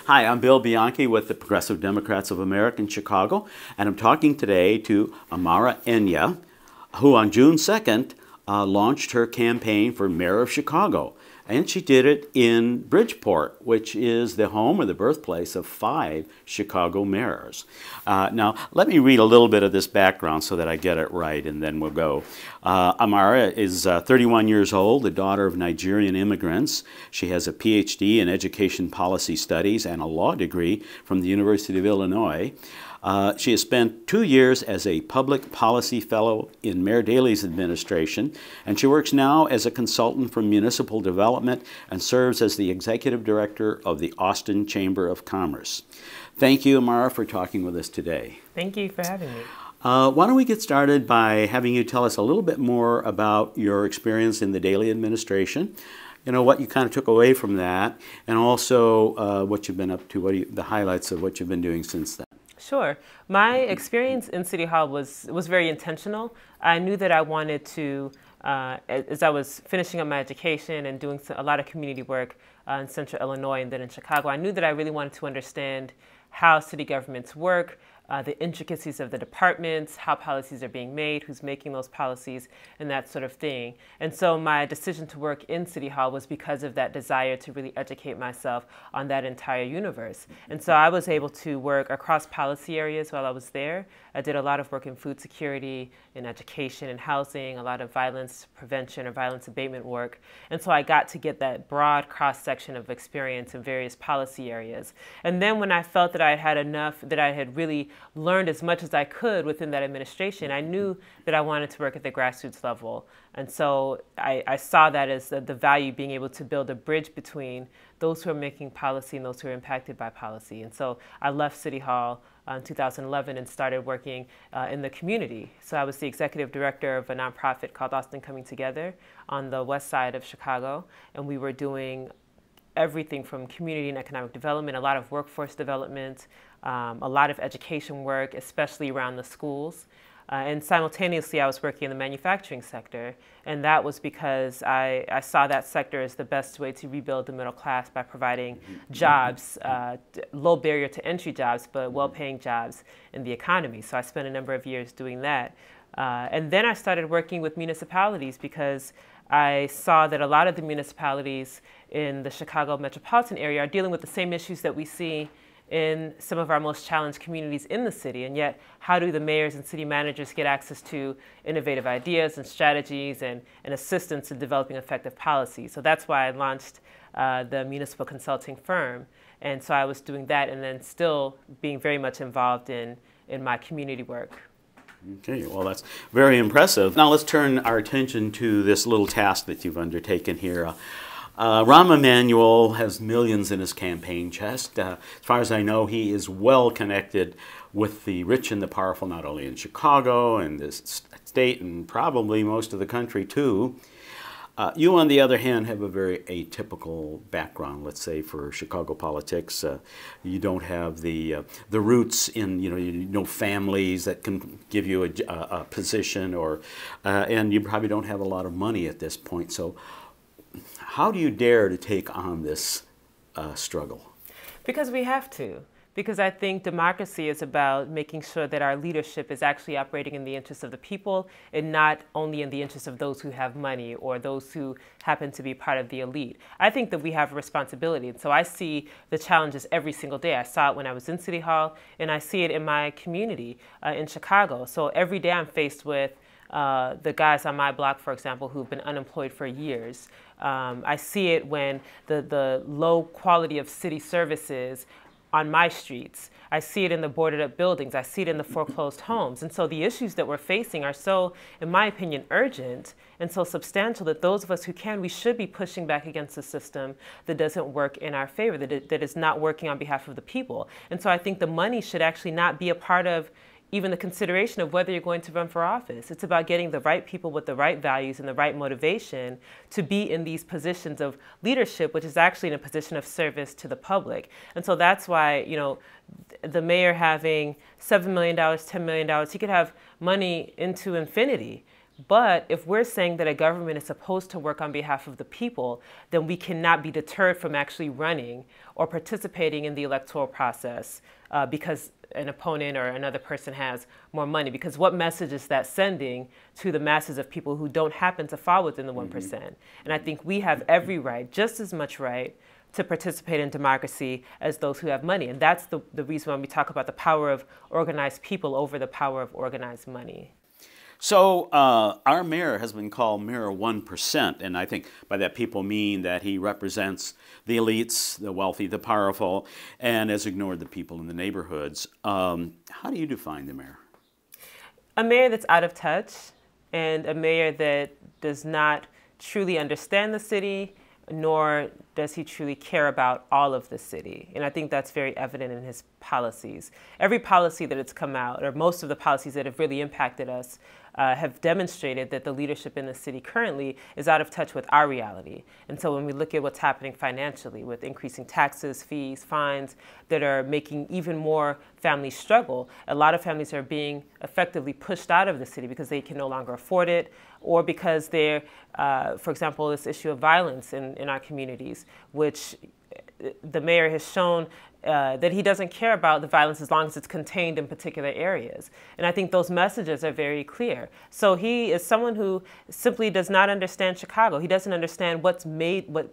Hi, I'm Bill Bianchi with the Progressive Democrats of America in Chicago, and I'm talking today to Amara Enyia, who on June 2nd launched her campaign for mayor of Chicago. And she did it in Bridgeport, which is the home or the birthplace of 5 Chicago mayors. Now, let me read a little bit of this background so that I get it right, and then we'll go. Amara is 31 years old, the daughter of Nigerian immigrants. She has a PhD in education policy studies and a law degree from the University of Illinois. She has spent 2 years as a public policy fellow in Mayor Daley's administration, and she works now as a consultant for municipal development and serves as the executive director of the Austin Chamber of Commerce. Thank you, Amara, for talking with us today. Thank you for having me. Why don't we get started by having you tell us a little bit more about your experience in the Daley administration, what you kind of took away from that, and also what you've been up to, the highlights of what you've been doing since then. Sure. My experience in City Hall was very intentional. I knew that I wanted to, as I was finishing up my education and doing a lot of community work in Central Illinois and then in Chicago, I knew that I really wanted to understand how city governments work, the intricacies of the departments, how policies are being made, who's making those policies, and that sort of thing. And so my decision to work in City Hall was because of that desire to really educate myself on that entire universe. And so I was able to work across policy areas while I was there. I did a lot of work in food security, in education and housing, a lot of violence prevention or violence abatement work. And so I got to get that broad cross-section of experience in various policy areas. And then when I felt that I had enough, that I had really learned as much as I could within that administration, I knew that I wanted to work at the grassroots level. And so I saw that as the value, being able to build a bridge between those who are making policy and those who are impacted by policy. And so I left City Hall in 2011 and started working in the community. So I was the executive director of a nonprofit called Austin Coming Together on the west side of Chicago. And we were doing everything from community and economic development, a lot of workforce development, a lot of education work, especially around the schools. And simultaneously, I was working in the manufacturing sector. And that was because I saw that sector as the best way to rebuild the middle class by providing jobs, low barrier to entry jobs, but well-paying jobs in the economy. So I spent a number of years doing that. And then I started working with municipalities because I saw that a lot of the municipalities in the Chicago metropolitan area are dealing with the same issues that we see in some of our most challenged communities in the city. And yet, how do the mayors and city managers get access to innovative ideas and strategies and assistance in developing effective policy? So that's why I launched the municipal consulting firm. And so I was doing that and then still being very much involved in my community work. Okay, well, that's very impressive. Now let's turn our attention to this little task that you've undertaken here. Rahm Emanuel has millions in his campaign chest. As far as I know, he is well connected with the rich and the powerful, not only in Chicago and this state and probably most of the country too. You, on the other hand, have a very atypical background, let's say, for Chicago politics. You don't have the roots in, families that can give you a position, and you probably don't have a lot of money at this point. So how do you dare to take on this struggle? Because we have to. Because I think democracy is about making sure that our leadership is actually operating in the interests of the people and not only in the interests of those who have money or those who happen to be part of the elite. I think that we have a responsibility. And so I see the challenges every single day. I saw it when I was in City Hall, and I see it in my community in Chicago. So every day I'm faced with the guys on my block, for example, who've been unemployed for years. I see it when the low quality of city services on my streets. I see it in the boarded up buildings. I see it in the foreclosed homes. And so the issues that we're facing are so, in my opinion, urgent and so substantial that those of us who can, we should be pushing back against a system that doesn't work in our favor, that is not working on behalf of the people. And so I think the money should actually not be a part of even the consideration of whether you're going to run for office. It's about getting the right people with the right values and the right motivation to be in these positions of leadership, which is actually in a position of service to the public. And so that's why, the mayor having $7 million, $10 million, he could have money into infinity. But if we're saying that a government is supposed to work on behalf of the people, then we cannot be deterred from actually running or participating in the electoral process because an opponent or another person has more money. Because what message is that sending to the masses of people who don't happen to fall within the 1%? And I think we have every right, just as much right, to participate in democracy as those who have money. And that's the reason why we talk about the power of organized people over the power of organized money. So our mayor has been called Mayor 1%, and I think by that people mean that he represents the elites, the wealthy, the powerful, and has ignored the people in the neighborhoods. How do you define the mayor? A mayor that's out of touch, and a mayor that does not truly understand the city, nor does he truly care about all of the city. And I think that's very evident in his policies. Every policy that has come out, or most of the policies that have really impacted us, have demonstrated that the leadership in the city currently is out of touch with our reality. And so when we look at what's happening financially with increasing taxes, fees, fines that are making even more families struggle, a lot of families are being effectively pushed out of the city because they can no longer afford it, or because they're, for example, this issue of violence in our communities, which the mayor has shown that he doesn't care about the violence as long as it's contained in particular areas. And I think those messages are very clear. So he is someone who simply does not understand Chicago. He doesn't understand what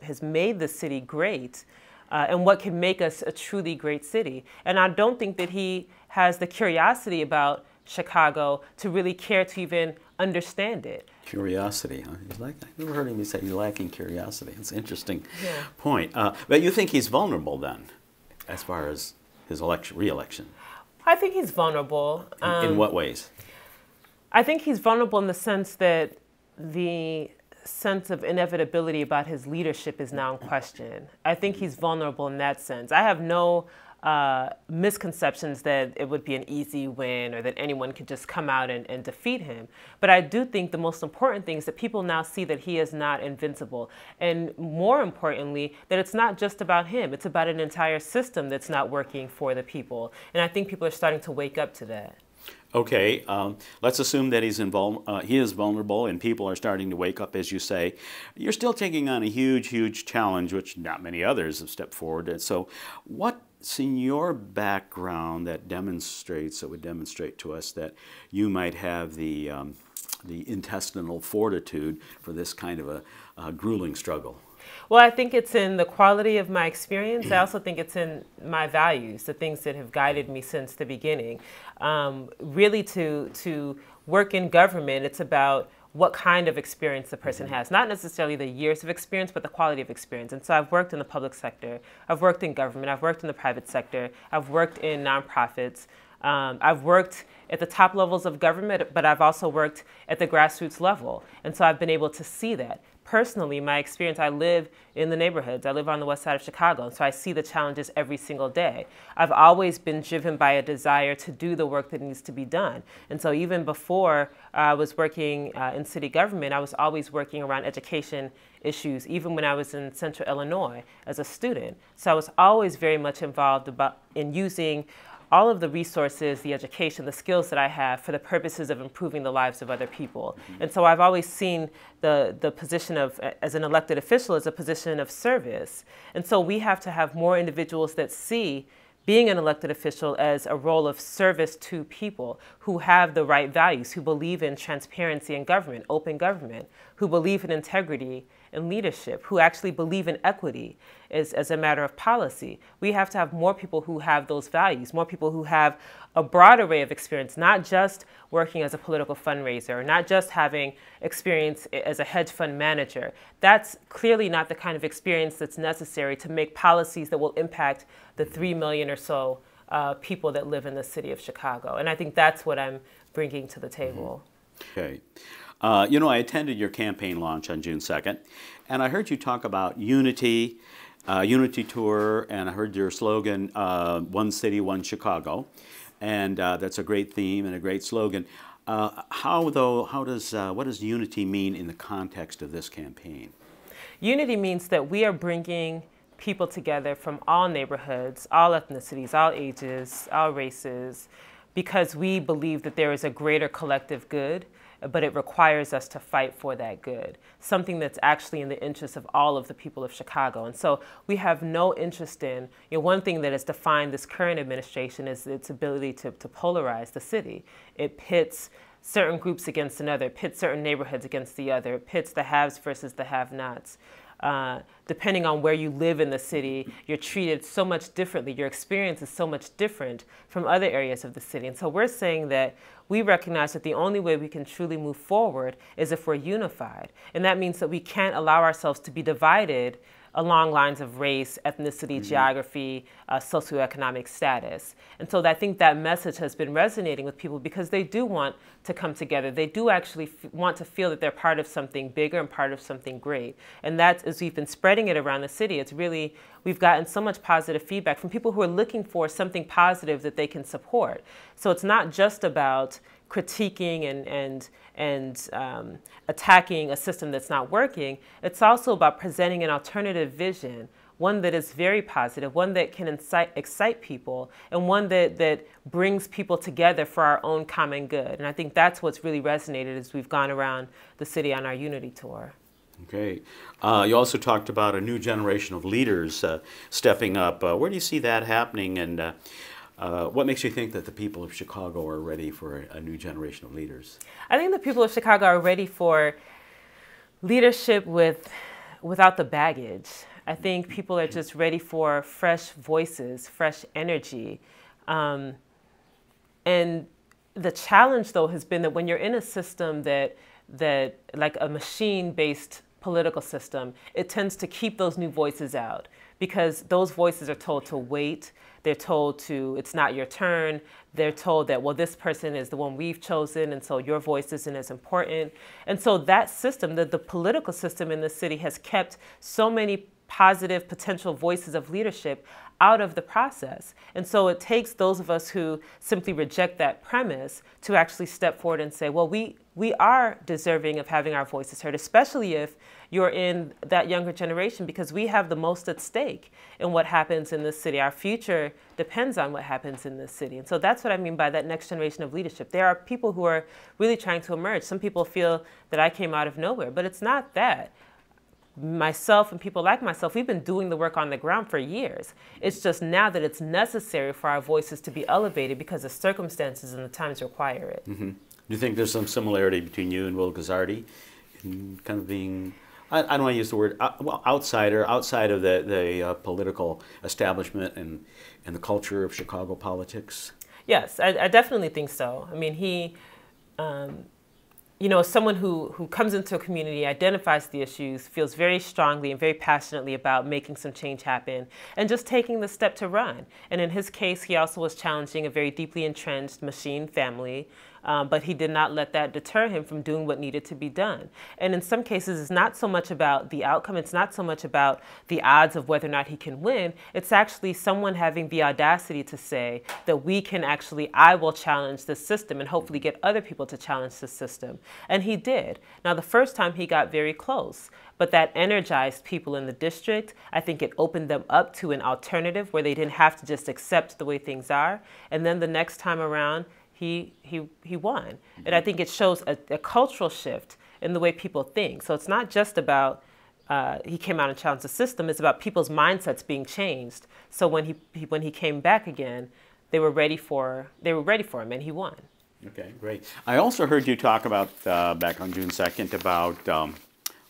has made the city great and what can make us a truly great city. And I don't think that he has the curiosity about Chicago to really care to even understand it. Curiosity, huh? I've never heard him say he's lacking curiosity. It's an interesting point. But you think he's vulnerable then, as far as his re-election? I think he's vulnerable. In what ways? I think he's vulnerable in the sense that the sense of inevitability about his leadership is now in question. I think he's vulnerable in that sense. I have no misconceptions that it would be an easy win or that anyone could just come out and defeat him. But I do think the most important thing is that people now see that he is not invincible. And more importantly, that it's not just about him. It's about an entire system that's not working for the people. And I think people are starting to wake up to that. Okay, let's assume that he is vulnerable and people are starting to wake up, as you say. You're still taking on a huge, huge challenge, which not many others have stepped forward. And so what's in your background that would demonstrate to us that you might have the intestinal fortitude for this kind of a grueling struggle? Well, I think it's in the quality of my experience. I also think it's in my values, the things that have guided me since the beginning. Really, to work in government, it's about what kind of experience the person has, not necessarily the years of experience, but the quality of experience. And so I've worked in the public sector, I've worked in government, I've worked in the private sector, I've worked in nonprofits, I've worked at the top levels of government, but I've also worked at the grassroots level. And so I've been able to see that. Personally, my experience, I live in the neighborhoods. I live on the west side of Chicago, and so I see the challenges every single day. I've always been driven by a desire to do the work that needs to be done. And so even before I was working in city government, I was always working around education issues, even when I was in Central Illinois as a student. So I was always very much involved in using all of the resources, the education, the skills that I have for the purposes of improving the lives of other people. And so I've always seen the position as an elected official as a position of service. And so we have to have more individuals that see being an elected official as a role of service to people who have the right values, who believe in transparency in government, open government, who believe in integrity and leadership, who actually believe in equity as a matter of policy. We have to have more people who have those values, more people who have a broad array of experience, not just working as a political fundraiser, or not just having experience as a hedge fund manager. That's clearly not the kind of experience that's necessary to make policies that will impact the 3 million or so people that live in the city of Chicago. And I think that's what I'm bringing to the table. Okay. I attended your campaign launch on June 2nd, and I heard you talk about unity, unity tour, and I heard your slogan, One City, One Chicago, and that's a great theme and a great slogan. What does unity mean in the context of this campaign? Unity means that we are bringing people together from all neighborhoods, all ethnicities, all ages, all races, because we believe that there is a greater collective good. but it requires us to fight for that good, something that's actually in the interest of all of the people of Chicago. And so we have no interest in, one thing that has defined this current administration is its ability to polarize the city. It pits certain groups against another, pits certain neighborhoods against the other, it pits the haves versus the have-nots. Depending on where you live in the city, you're treated so much differently. Your experience is so much different from other areas of the city. And so we're saying that we recognize that the only way we can truly move forward is if we're unified. And that means that we can't allow ourselves to be divided along lines of race, ethnicity, geography, socioeconomic status. And so I think that message has been resonating with people because they do want to come together. They do actually want to feel that they're part of something bigger and part of something great. And that's, as we've been spreading it around the city, it's really, we've gotten so much positive feedback from people who are looking for something positive that they can support. So it's not just about critiquing and attacking a system that's not working. It's also about presenting an alternative vision, one that is very positive, one that can excite people, and one that brings people together for our own common good. And I think that's what's really resonated as we've gone around the city on our Unity Tour. Okay. You also talked about a new generation of leaders stepping up. Where do you see that happening, and what makes you think that the people of Chicago are ready for a new generation of leaders? I think the people of Chicago are ready for leadership without the baggage. I think people are just ready for fresh voices, fresh energy. And the challenge, though, has been that when you're in a system that like a machine-based political system, it tends to keep those new voices out because those voices are told to wait. They're told to, it's not your turn. They're told that, well, this person is the one we've chosen, and so your voice isn't as important. And so that system, the political system in the city, has kept so many positive potential voices of leadership out of the process. And so it takes those of us who simply reject that premise to actually step forward and say, well, we are deserving of having our voices heard, especially if you're in that younger generation, because we have the most at stake in what happens in this city. Our future depends on what happens in this city. And so that's what I mean by that next generation of leadership. There are people who are really trying to emerge. Some people feel that I came out of nowhere, but it's not that. Myself and people like myself, we've been doing the work on the ground for years. It's just now that it's necessary for our voices to be elevated because the circumstances and the times require it. Do you think there's some similarity between you and Will Guzzardi in kind of being, I don't want to use the word, well, outside of the political establishment and the culture of Chicago politics? Yes, I definitely think so. I mean, he, someone who comes into a community, identifies the issues, feels very strongly and very passionately about making some change happen, and just taking the step to run. And in his case, he also was challenging a very deeply entrenched machine family, but he did not let that deter him from doing what needed to be done. And in some cases, it's not so much about the outcome. It's not so much about the odds of whether or not he can win. It's actually someone having the audacity to say that I will challenge this system and hopefully get other people to challenge the system. And he did. Now, the first time he got very close, but that energized people in the district. I think it opened them up to an alternative where they didn't have to just accept the way things are. And then the next time around, he won. And I think it shows a cultural shift in the way people think. So it's not just about he came out and challenged the system. It's about people's mindsets being changed. So when he came back again, they were ready for him, and he won. Okay, great. I also heard you talk about back on June 2nd about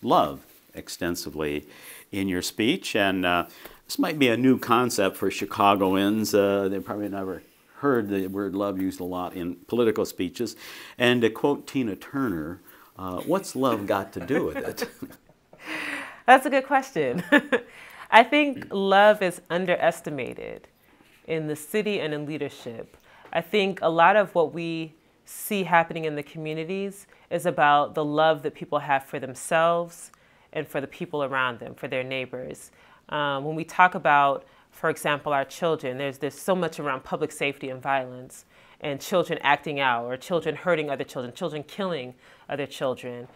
love extensively in your speech, and this might be a new concept for Chicagoans. They probably never heard the word love used a lot in political speeches. And to quote Tina Turner, what's love got to do with it? That's a good question. I think love is underestimated in the city and in leadership. I think a lot of what we see happening in the communities is about the love that people have for themselves and for the people around them, for their neighbors. When we talk about, for example, our children, there's so much around public safety and violence and children acting out or children hurting other children killing other children.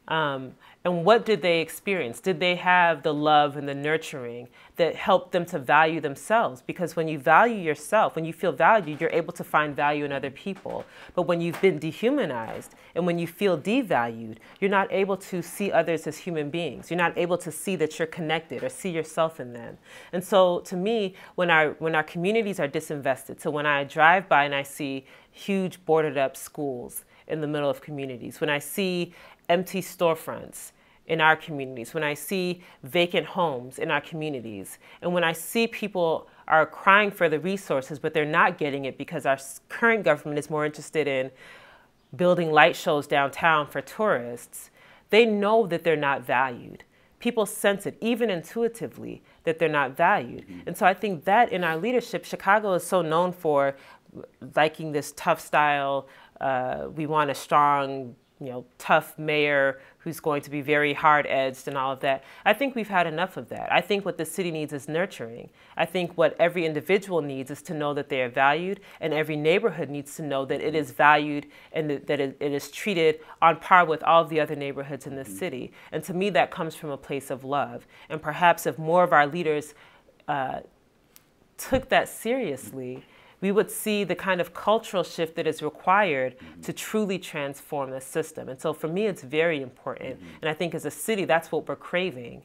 And what did they experience? Did they have the love and the nurturing that helped them to value themselves? Because when you value yourself, when you feel valued, you're able to find value in other people. But when you've been dehumanized and when you feel devalued, you're not able to see others as human beings. You're not able to see that you're connected or see yourself in them. And so to me, when our communities are disinvested, so when I drive by and I see huge boarded up schools in the middle of communities, when I see empty storefronts in our communities, when I see vacant homes in our communities, and when I see people are crying for the resources, but they're not getting it because our current government is more interested in building light shows downtown for tourists, they know that they're not valued. People sense it, even intuitively, that they're not valued. And so I think that in our leadership, Chicago is so known for liking this tough style. We want a strong, tough mayor who's going to be very hard-edged and all of that. I think we've had enough of that. I think what the city needs is nurturing. I think what every individual needs is to know that they are valued, and every neighborhood needs to know that it is valued and that it is treated on par with all of the other neighborhoods in the city. And to me, that comes from a place of love. And perhaps if more of our leaders took that seriously, we would see the kind of cultural shift that is required to truly transform the system. And so for me, it's very important. And I think as a city, that's what we're craving.